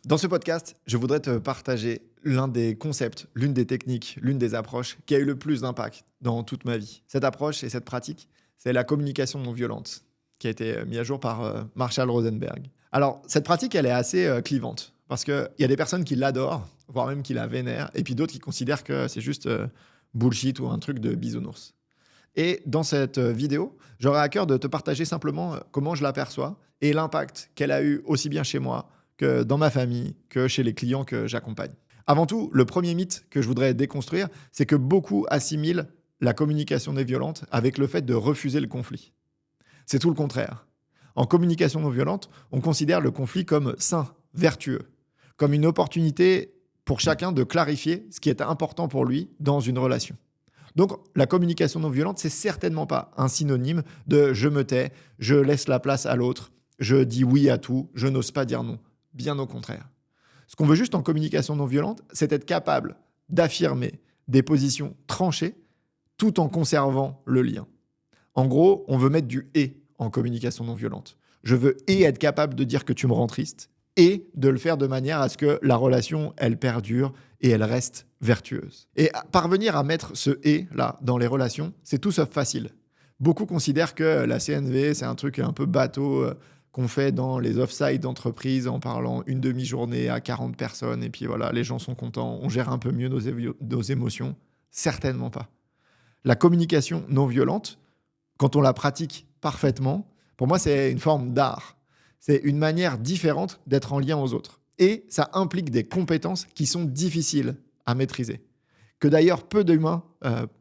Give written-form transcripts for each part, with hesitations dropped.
Dans ce podcast, je voudrais te partager l'un des concepts, l'une des techniques, l'une des approches qui a eu le plus d'impact dans toute ma vie. Cette approche et cette pratique, c'est la communication non violente, qui a été mise à jour par Marshall Rosenberg. Alors, cette pratique, elle est assez clivante, parce qu'il y a des personnes qui l'adorent, voire même qui la vénèrent, et puis d'autres qui considèrent que c'est juste bullshit ou un truc de bisounours. Et dans cette vidéo, j'aurai à cœur de te partager simplement comment je l'aperçois et l'impact qu'elle a eu aussi bien chez moi que dans ma famille, que chez les clients que j'accompagne. Avant tout, le premier mythe que je voudrais déconstruire, c'est que beaucoup assimilent la communication non violente avec le fait de refuser le conflit. C'est tout le contraire. En communication non violente, on considère le conflit comme sain, vertueux, comme une opportunité pour chacun de clarifier ce qui est important pour lui dans une relation. Donc, la communication non violente, c'est certainement pas un synonyme de je me tais, je laisse la place à l'autre, je dis oui à tout, je n'ose pas dire non. Bien au contraire. Ce qu'on veut juste en communication non violente, c'est être capable d'affirmer des positions tranchées tout en conservant le lien. En gros, on veut mettre du et en communication non violente. Je veux et être capable de dire que tu me rends triste et de le faire de manière à ce que la relation, elle perdure et elle reste vertueuse. Et parvenir à mettre ce et là dans les relations, c'est tout sauf facile. Beaucoup considèrent que la CNV, c'est un truc un peu bateau qu'on fait dans les off-site d'entreprise en parlant une demi-journée à 40 personnes et puis voilà, les gens sont contents, on gère un peu mieux nos émotions. Certainement pas. La communication non violente, quand on la pratique parfaitement, pour moi, c'est une forme d'art. C'est une manière différente d'être en lien aux autres. Et ça implique des compétences qui sont difficiles à maîtriser, que d'ailleurs peu d'humains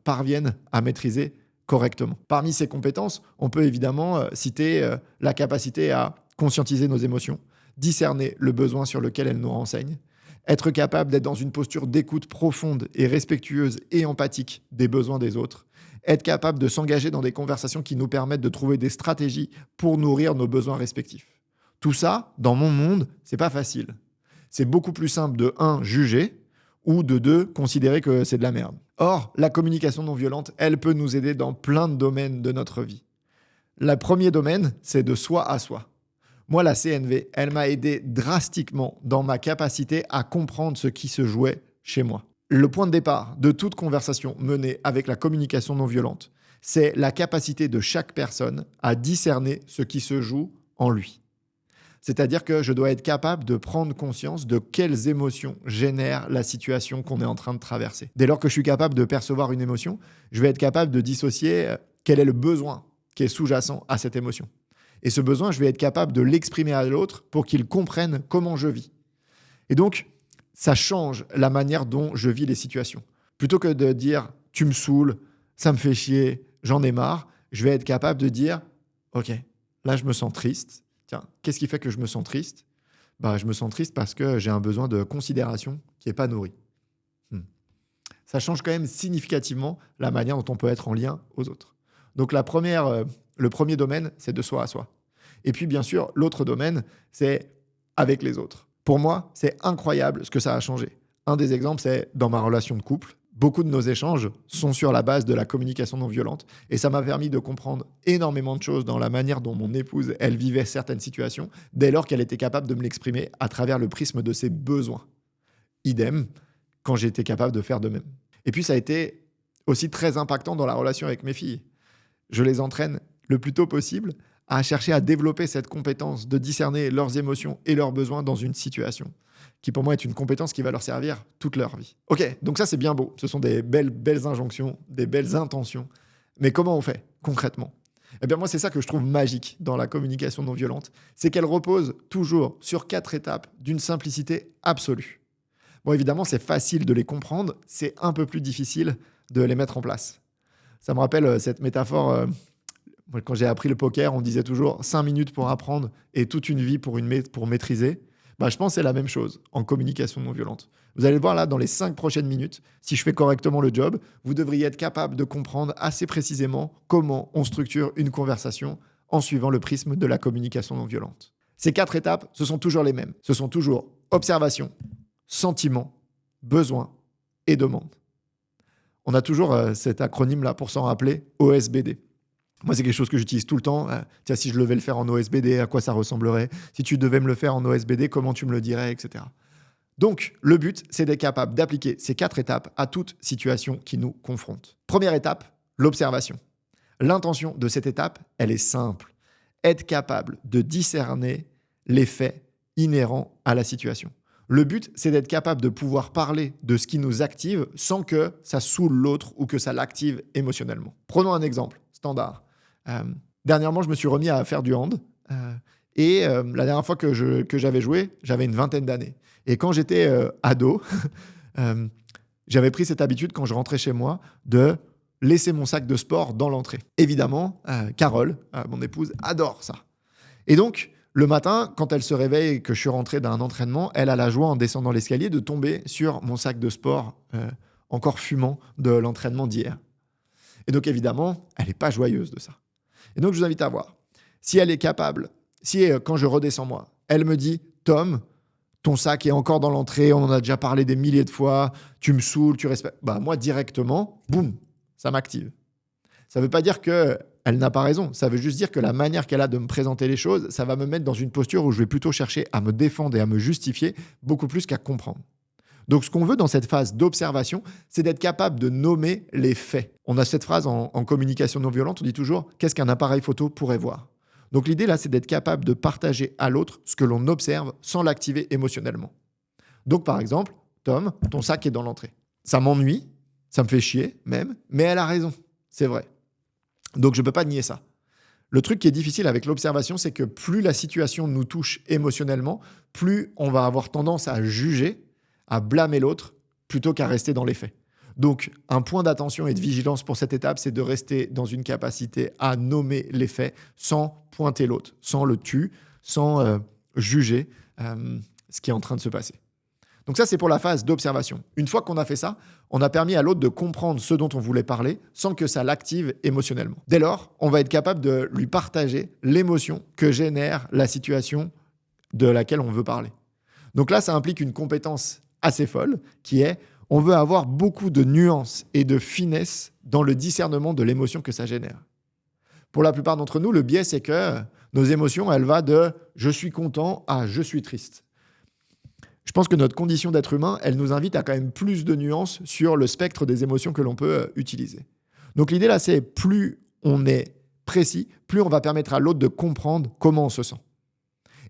parviennent à maîtriser correctement. Parmi ces compétences, on peut évidemment citer la capacité à conscientiser nos émotions, discerner le besoin sur lequel elles nous renseignent, être capable d'être dans une posture d'écoute profonde et respectueuse et empathique des besoins des autres, être capable de s'engager dans des conversations qui nous permettent de trouver des stratégies pour nourrir nos besoins respectifs. Tout ça, dans mon monde, c'est pas facile. C'est beaucoup plus simple de 1, juger, ou de 2, considérer que c'est de la merde. Or, la communication non violente, elle peut nous aider dans plein de domaines de notre vie. Le premier domaine, c'est de soi à soi. Moi, la CNV, elle m'a aidé drastiquement dans ma capacité à comprendre ce qui se jouait chez moi. Le point de départ de toute conversation menée avec la communication non violente, c'est la capacité de chaque personne à discerner ce qui se joue en lui. C'est-à-dire que je dois être capable de prendre conscience de quelles émotions génèrent la situation qu'on est en train de traverser. Dès lors que je suis capable de percevoir une émotion, je vais être capable de dissocier quel est le besoin qui est sous-jacent à cette émotion. Et ce besoin, je vais être capable de l'exprimer à l'autre pour qu'il comprenne comment je vis. Et donc, ça change la manière dont je vis les situations. Plutôt que de dire « tu me saoules, ça me fait chier, j'en ai marre », je vais être capable de dire « ok, là je me sens triste. Tiens, qu'est-ce qui fait que je me sens triste ? Je me sens triste parce que j'ai un besoin de considération qui n'est pas nourri. Ça change quand même significativement la manière dont on peut être en lien aux autres. Donc le premier domaine, c'est de soi à soi. Et puis bien sûr, l'autre domaine, c'est avec les autres. Pour moi, c'est incroyable ce que ça a changé. Un des exemples, c'est dans ma relation de couple. Beaucoup de nos échanges sont sur la base de la communication non violente et ça m'a permis de comprendre énormément de choses dans la manière dont mon épouse, elle vivait certaines situations dès lors qu'elle était capable de me l'exprimer à travers le prisme de ses besoins. Idem quand j'étais capable de faire de même. Et puis ça a été aussi très impactant dans la relation avec mes filles. Je les entraîne le plus tôt possible à chercher à développer cette compétence de discerner leurs émotions et leurs besoins dans une situation, qui pour moi est une compétence qui va leur servir toute leur vie. Ok, donc ça c'est bien beau, ce sont des belles injonctions, des belles intentions, mais comment on fait concrètement ? Eh bien moi c'est ça que je trouve magique dans la communication non violente, c'est qu'elle repose toujours sur 4 étapes d'une simplicité absolue. Bon évidemment c'est facile de les comprendre, c'est un peu plus difficile de les mettre en place. Ça me rappelle cette métaphore. Quand j'ai appris le poker, on disait toujours 5 minutes pour apprendre et toute une vie pour maîtriser. Je pense que c'est la même chose en communication non violente. Vous allez le voir là, dans les 5 prochaines minutes, si je fais correctement le job, vous devriez être capable de comprendre assez précisément comment on structure une conversation en suivant le prisme de la communication non violente. Ces 4 étapes, ce sont toujours les mêmes. Ce sont toujours observation, sentiment, besoin et demande. On a toujours cet acronyme-là pour s'en rappeler, OSBD. Moi, c'est quelque chose que j'utilise tout le temps. Tiens, si je devais le faire en OSBD, à quoi ça ressemblerait? Si tu devais me le faire en OSBD, comment tu me le dirais, etc. Donc, le but, c'est d'être capable d'appliquer ces 4 étapes à toute situation qui nous confronte. Première étape, l'observation. L'intention de cette étape, elle est simple. Être capable de discerner les faits inhérents à la situation. Le but, c'est d'être capable de pouvoir parler de ce qui nous active sans que ça saoule l'autre ou que ça l'active émotionnellement. Prenons un exemple standard. Dernièrement, je me suis remis à faire du hand. La dernière fois que j'avais joué, j'avais une vingtaine d'années. Et quand j'étais ado, j'avais pris cette habitude, quand je rentrais chez moi, de laisser mon sac de sport dans l'entrée. Évidemment, Carole, mon épouse, adore ça. Et donc, le matin, quand elle se réveille et que je suis rentré d'un entraînement, elle a la joie, en descendant l'escalier, de tomber sur mon sac de sport encore fumant de l'entraînement d'hier. Et donc, évidemment, elle n'est pas joyeuse de ça. Et donc, je vous invite à voir. Si elle est capable, quand je redescends moi, elle me dit « Tom, ton sac est encore dans l'entrée, on en a déjà parlé des milliers de fois, tu me saoules, tu respectes... » Bah, moi, directement, boum, ça m'active. Ça ne veut pas dire qu'elle n'a pas raison. Ça veut juste dire que la manière qu'elle a de me présenter les choses, ça va me mettre dans une posture où je vais plutôt chercher à me défendre et à me justifier beaucoup plus qu'à comprendre. Donc, ce qu'on veut dans cette phase d'observation, c'est d'être capable de nommer les faits. On a cette phrase en communication non violente, on dit toujours « qu'est-ce qu'un appareil photo pourrait voir ?» Donc, l'idée là, c'est d'être capable de partager à l'autre ce que l'on observe sans l'activer émotionnellement. Donc, par exemple, Tom, ton sac est dans l'entrée. Ça m'ennuie, ça me fait chier même, mais elle a raison, c'est vrai. Donc, je ne peux pas nier ça. Le truc qui est difficile avec l'observation, c'est que plus la situation nous touche émotionnellement, plus on va avoir tendance à juger, à blâmer l'autre, plutôt qu'à rester dans les faits. Donc, un point d'attention et de vigilance pour cette étape, c'est de rester dans une capacité à nommer les faits sans pointer l'autre, sans le tuer, sans juger ce qui est en train de se passer. Donc ça, c'est pour la phase d'observation. Une fois qu'on a fait ça, on a permis à l'autre de comprendre ce dont on voulait parler sans que ça l'active émotionnellement. Dès lors, on va être capable de lui partager l'émotion que génère la situation de laquelle on veut parler. Donc là, ça implique une compétence assez folle qui est, on veut avoir beaucoup de nuances et de finesse dans le discernement de l'émotion que ça génère. Pour la plupart d'entre nous, le biais, c'est que nos émotions, elles vont de « je suis content » à « je suis triste ». Je pense que notre condition d'être humain, elle nous invite à quand même plus de nuances sur le spectre des émotions que l'on peut utiliser. Donc l'idée là, c'est plus on est précis, plus on va permettre à l'autre de comprendre comment on se sent.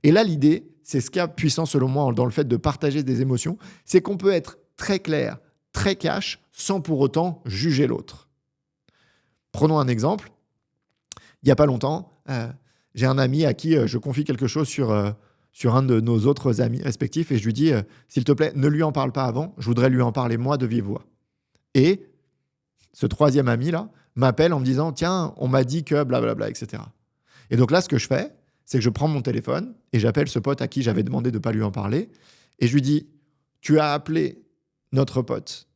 Et là, l'idée, c'est ce qui est puissant selon moi dans le fait de partager des émotions, c'est qu'on peut être très clair, très cash, sans pour autant juger l'autre. Prenons un exemple. Il n'y a pas longtemps, j'ai un ami à qui je confie quelque chose sur un de nos autres amis respectifs et je lui dis s'il te plaît, ne lui en parle pas avant, je voudrais lui en parler moi de vive voix. Et ce troisième ami-là m'appelle en me disant tiens, on m'a dit que blablabla, etc. Et donc là, ce que je fais, c'est que je prends mon téléphone et j'appelle ce pote à qui j'avais demandé de ne pas lui en parler et je lui dis tu as appelé notre pote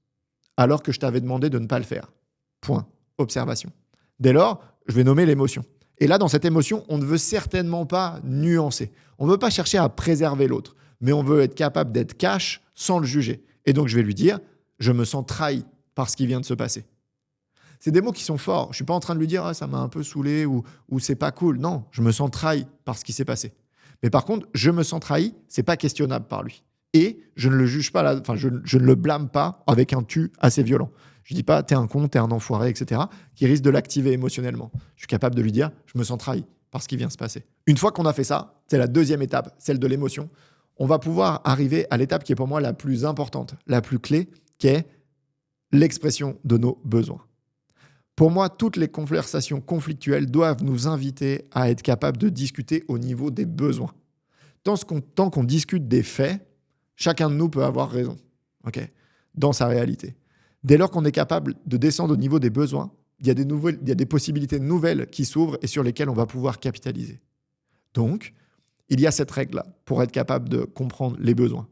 alors que je t'avais demandé de ne pas le faire. Point. Observation. Dès lors, je vais nommer l'émotion. Et là, dans cette émotion, on ne veut certainement pas nuancer. On ne veut pas chercher à préserver l'autre, mais on veut être capable d'être cash sans le juger. Et donc, je vais lui dire, je me sens trahi par ce qui vient de se passer. C'est des mots qui sont forts. Je ne suis pas en train de lui dire, ah, ça m'a un peu saoulé ou c'est pas cool. Non, je me sens trahi par ce qui s'est passé. Mais par contre, je me sens trahi, c'est pas questionnable par lui. Et je ne le juge pas, je ne le blâme pas avec un tu assez violent. Je ne dis pas, t'es un con, t'es un enfoiré, etc., qui risque de l'activer émotionnellement. Je suis capable de lui dire, je me sens trahi par ce qui vient de se passer. Une fois qu'on a fait ça, c'est la deuxième étape, celle de l'émotion. On va pouvoir arriver à l'étape qui est pour moi la plus importante, la plus clé, qui est l'expression de nos besoins. Pour moi, toutes les conversations conflictuelles doivent nous inviter à être capables de discuter au niveau des besoins. Tant qu'on discute des faits, chacun de nous peut avoir raison, dans sa réalité. Dès lors qu'on est capable de descendre au niveau des besoins, il y a des possibilités nouvelles qui s'ouvrent et sur lesquelles on va pouvoir capitaliser. Donc, il y a cette règle-là pour être capable de comprendre les besoins.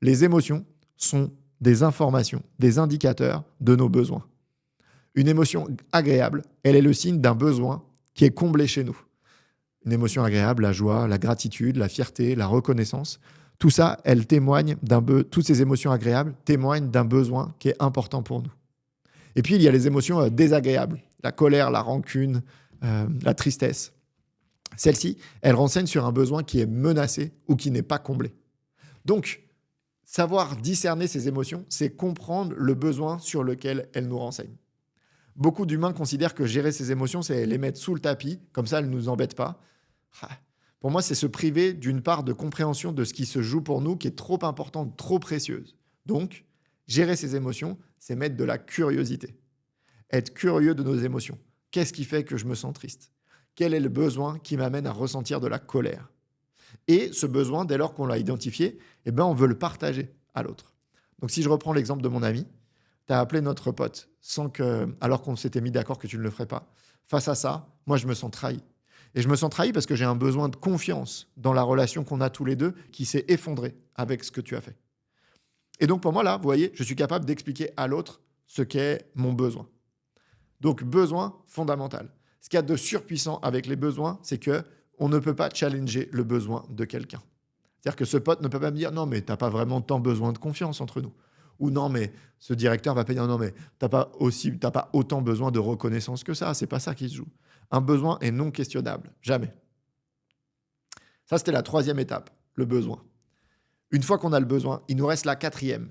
Les émotions sont des informations, des indicateurs de nos besoins. Une émotion agréable, elle est le signe d'un besoin qui est comblé chez nous. Une émotion agréable, la joie, la gratitude, la fierté, la reconnaissance, tout ça, toutes ces émotions agréables témoignent d'un besoin qui est important pour nous. Et puis, il y a les émotions désagréables. la colère, la rancune, la tristesse. Celle-ci, elle renseigne sur un besoin qui est menacé ou qui n'est pas comblé. Donc, savoir discerner ces émotions, c'est comprendre le besoin sur lequel elles nous renseignent. Beaucoup d'humains considèrent que gérer ces émotions, c'est les mettre sous le tapis, comme ça elles ne nous embêtent pas. Ah, pour moi, c'est se priver d'une part de compréhension de ce qui se joue pour nous qui est trop importante, trop précieuse. Donc, gérer ces émotions, c'est mettre de la curiosité. Être curieux de nos émotions. Qu'est-ce qui fait que je me sens triste? Quel est le besoin qui m'amène à ressentir de la colère? Et ce besoin, dès lors qu'on l'a identifié, eh ben, on veut le partager à l'autre. Donc, si je reprends l'exemple de mon ami, tu as appelé notre pote alors qu'on s'était mis d'accord que tu ne le ferais pas. Face à ça, moi, je me sens trahi. Et je me sens trahi parce que j'ai un besoin de confiance dans la relation qu'on a tous les deux qui s'est effondrée avec ce que tu as fait. Et donc, pour moi, là, vous voyez, je suis capable d'expliquer à l'autre ce qu'est mon besoin. Donc, besoin fondamental. Ce qu'il y a de surpuissant avec les besoins, c'est que on ne peut pas challenger le besoin de quelqu'un. C'est-à-dire que ce pote ne peut pas me dire « Non, mais tu n'as pas vraiment tant besoin de confiance entre nous. » Ou « Non, mais ce directeur va pas dire « Non, mais tu n'as pas autant besoin de reconnaissance que ça. » C'est pas ça qui se joue. Un besoin est non questionnable. Jamais. Ça, c'était la 3e étape, le besoin. Une fois qu'on a le besoin, il nous reste la 4e.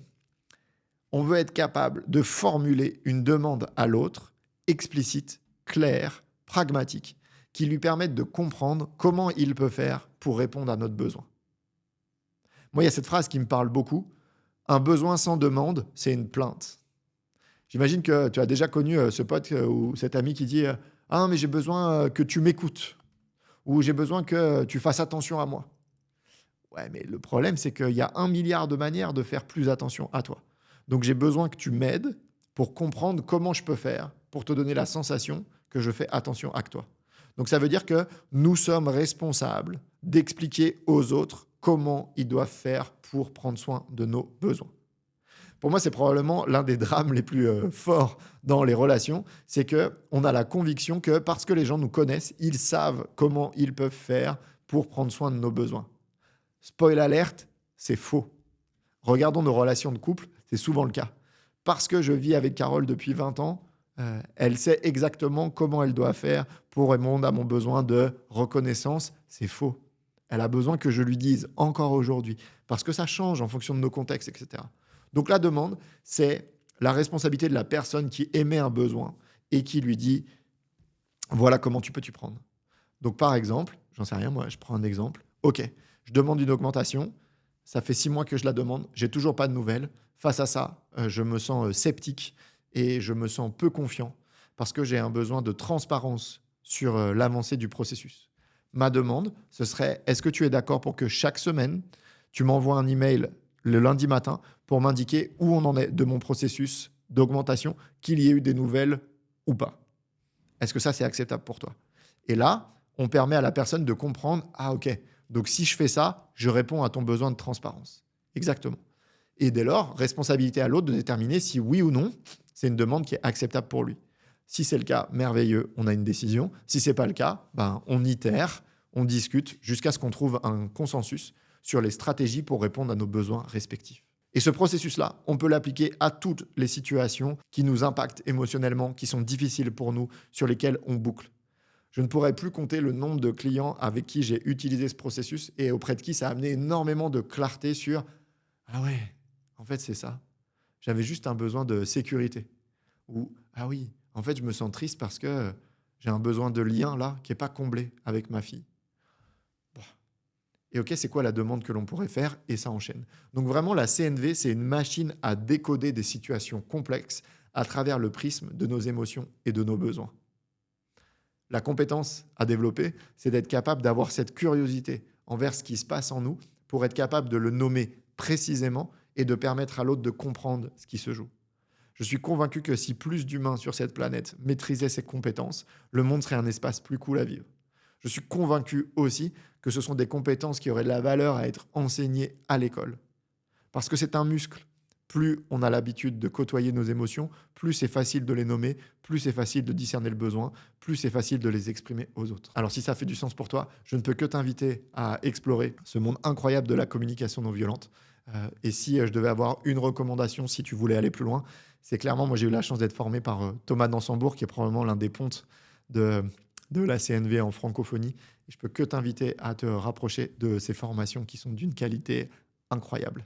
On veut être capable de formuler une demande à l'autre, explicite, claire, pragmatique, qui lui permette de comprendre comment il peut faire pour répondre à notre besoin. Moi, il y a cette phrase qui me parle beaucoup. Un besoin sans demande, c'est une plainte. J'imagine que tu as déjà connu ce pote ou cet ami qui dit « Ah, mais j'ai besoin que tu m'écoutes » ou « J'ai besoin que tu fasses attention à moi ». Ouais, mais le problème, c'est qu'il y a 1 milliard de manières de faire plus attention à toi. Donc, j'ai besoin que tu m'aides pour comprendre comment je peux faire pour te donner la sensation que je fais attention à toi. Donc, ça veut dire que nous sommes responsables d'expliquer aux autres comment ils doivent faire pour prendre soin de nos besoins. Pour moi, c'est probablement l'un des drames les plus forts dans les relations, c'est qu'on a la conviction que parce que les gens nous connaissent, ils savent comment ils peuvent faire pour prendre soin de nos besoins. Spoil alerte, c'est faux. Regardons nos relations de couple, c'est souvent le cas. Parce que je vis avec Carole depuis 20 ans, elle sait exactement comment elle doit faire pour répondre à mon besoin de reconnaissance. C'est faux. Elle a besoin que je lui dise encore aujourd'hui, parce que ça change en fonction de nos contextes, etc. Donc la demande, c'est la responsabilité de la personne qui émet un besoin et qui lui dit « Voilà comment tu peux t'y prendre ». Donc par exemple, j'en sais rien, moi je prends un exemple. Ok, je demande une augmentation, ça fait 6 mois que je la demande, j'ai toujours pas de nouvelles. Face à ça, je me sens sceptique et je me sens peu confiant parce que j'ai un besoin de transparence sur l'avancée du processus. Ma demande, ce serait, est-ce que tu es d'accord pour que chaque semaine, tu m'envoies un email le lundi matin pour m'indiquer où on en est de mon processus d'augmentation, qu'il y ait eu des nouvelles ou pas? Est-ce que ça, c'est acceptable pour toi? Et là, on permet à la personne de comprendre, ah ok, donc si je fais ça, je réponds à ton besoin de transparence. Exactement. Et dès lors, responsabilité à l'autre de déterminer si oui ou non, c'est une demande qui est acceptable pour lui. Si c'est le cas, merveilleux, on a une décision. Si ce n'est pas le cas, on itère, on discute jusqu'à ce qu'on trouve un consensus sur les stratégies pour répondre à nos besoins respectifs. Et ce processus-là, on peut l'appliquer à toutes les situations qui nous impactent émotionnellement, qui sont difficiles pour nous, sur lesquelles on boucle. Je ne pourrais plus compter le nombre de clients avec qui j'ai utilisé ce processus et auprès de qui ça a amené énormément de clarté sur « Ah ouais, en fait, c'est ça. J'avais juste un besoin de sécurité. » Ou « Ah oui, en fait, je me sens triste parce que j'ai un besoin de lien là qui n'est pas comblé avec ma fille. » Et ok, c'est quoi la demande que l'on pourrait faire? Et ça enchaîne. Donc vraiment, la CNV, c'est une machine à décoder des situations complexes à travers le prisme de nos émotions et de nos besoins. La compétence à développer, c'est d'être capable d'avoir cette curiosité envers ce qui se passe en nous pour être capable de le nommer précisément et de permettre à l'autre de comprendre ce qui se joue. Je suis convaincu que si plus d'humains sur cette planète maîtrisaient ces compétences, le monde serait un espace plus cool à vivre. Je suis convaincu aussi que ce sont des compétences qui auraient de la valeur à être enseignées à l'école. Parce que c'est un muscle. Plus on a l'habitude de côtoyer nos émotions, plus c'est facile de les nommer, plus c'est facile de discerner le besoin, plus c'est facile de les exprimer aux autres. Alors si ça fait du sens pour toi, je ne peux que t'inviter à explorer ce monde incroyable de la communication non violente. Et si je devais avoir une recommandation, si tu voulais aller plus loin, c'est clairement, moi j'ai eu la chance d'être formé par Thomas Dansembourg, qui est probablement l'un des pontes de, de la CNV en francophonie. Et je peux que t'inviter à te rapprocher de ces formations qui sont d'une qualité incroyable.